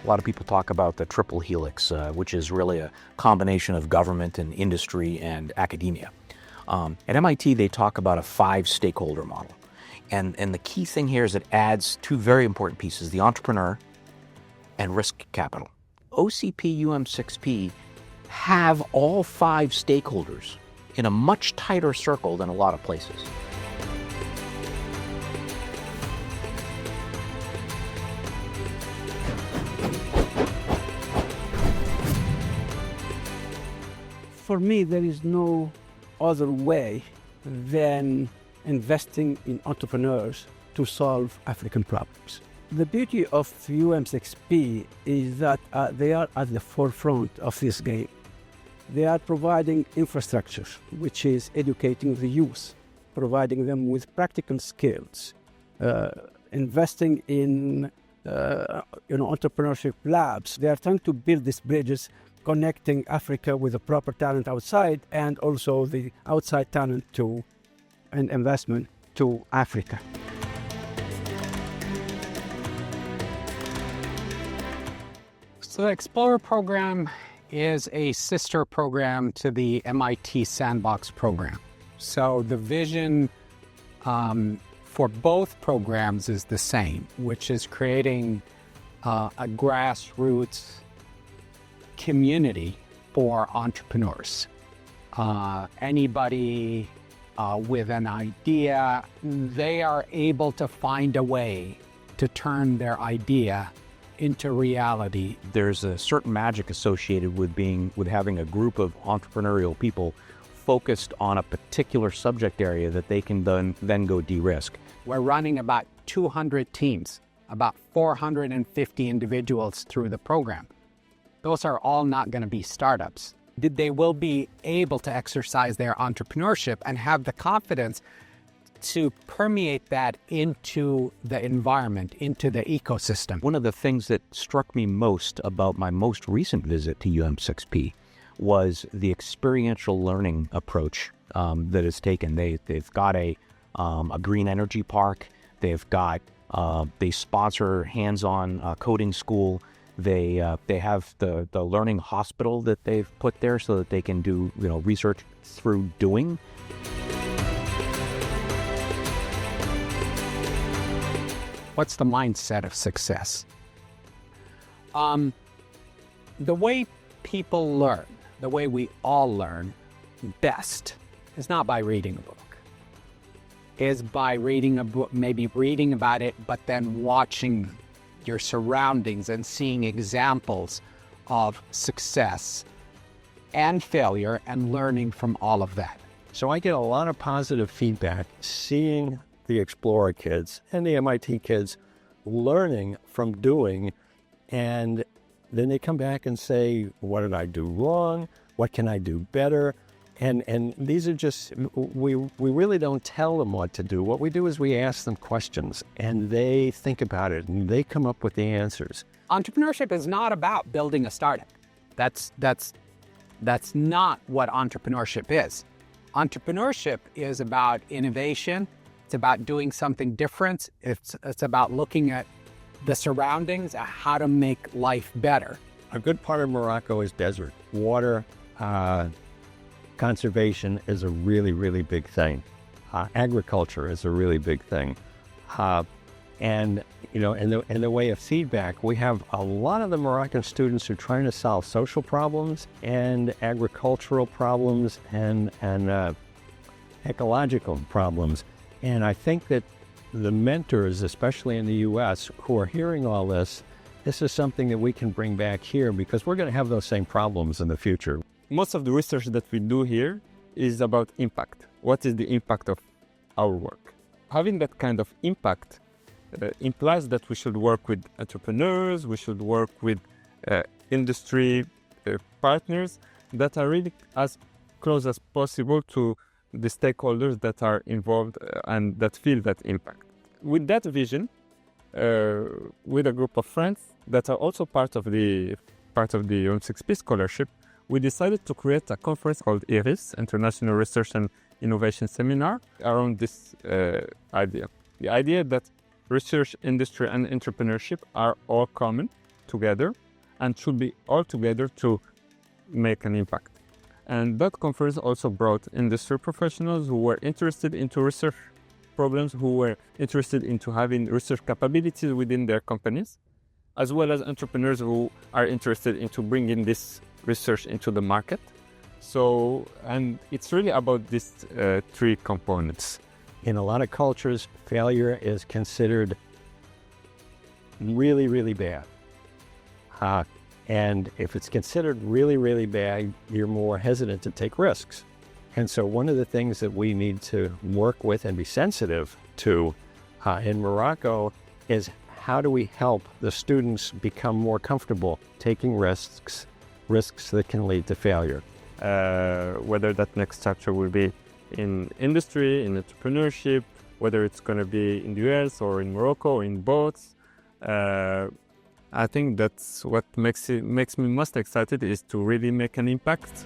lot of people talk about the triple helix, which is really a combination of government and industry and academia. At MIT, they talk about a 5-stakeholder model. And the key thing here is it adds 2 very important pieces, the entrepreneur and risk capital. OCP, UM6P have all 5 stakeholders in a much tighter circle than a lot of places. For me, there is no other way than investing in entrepreneurs to solve African problems. The beauty of UM6P is that they are at the forefront of this game. They are providing infrastructure, which is educating the youth, providing them with practical skills, investing in entrepreneurship labs. They are trying to build these bridges connecting Africa with the proper talent outside and also the outside talent and investment to Africa. So the Explorer program is a sister program to the MIT Sandbox program. So the vision for both programs is the same, which is creating a grassroots community for entrepreneurs. Anybody with an idea, they are able to find a way to turn their idea into reality. There's a certain magic associated with having a group of entrepreneurial people focused on a particular subject area that they can then go de-risk. We're running about 200 teams, about 450 individuals through the program. Those are all not going to be startups. They will be able to exercise their entrepreneurship and have the confidence to permeate that into the environment, into the ecosystem. One of the things that struck me most about my most recent visit to UM6P was the experiential learning approach that is taken. They've got a green energy park. They sponsor hands-on coding school. They have the learning hospital that they've put there so that they can do research through doing. What's the mindset of success? The way people learn, the way we all learn best is not by reading a book. Is by reading a book, maybe reading about it, but then watching your surroundings and seeing examples of success and failure and learning from all of that. So I get a lot of positive feedback seeing the Explorer kids and the MIT kids learning from doing, and then they come back and say, what did I do wrong? What can I do better? And these are just, we really don't tell them what to do. What we do is we ask them questions and they think about it and they come up with the answers. Entrepreneurship is not about building a startup. That's not what entrepreneurship is. Entrepreneurship is about innovation. It's about doing something different. It's about looking at the surroundings and how to make life better. A good part of Morocco is desert. Water conservation is a really, really big thing. Agriculture is a really big thing. And in the way of feedback, we have a lot of the Moroccan students who are trying to solve social problems and agricultural problems and ecological problems. And I think that the mentors, especially in the U.S., who are hearing all this is something that we can bring back here because we're going to have those same problems in the future. Most of the research that we do here is about impact. What is the impact of our work? Having that kind of impact implies that we should work with entrepreneurs, we should work with industry partners that are really as close as possible to the stakeholders that are involved and that feel that impact. With that vision, with a group of friends that are also part of the UM6P scholarship, we decided to create a conference called IRIS, International Research and Innovation Seminar, around this idea. The idea that research, industry, and entrepreneurship are all common, together and should be all together to make an impact. And that conference also brought industry professionals who were interested into research problems, who were interested into having research capabilities within their companies, as well as entrepreneurs who are interested into bringing this research into the market. So, and it's really about these three components. In a lot of cultures, failure is considered really, really bad. And if it's considered really, really bad, you're more hesitant to take risks. And so one of the things that we need to work with and be sensitive to in Morocco is how do we help the students become more comfortable taking risks that can lead to failure. Whether that next chapter will be in industry, in entrepreneurship, whether it's going to be in the US or in Morocco or in both. I think that's what makes me most excited, is to really make an impact.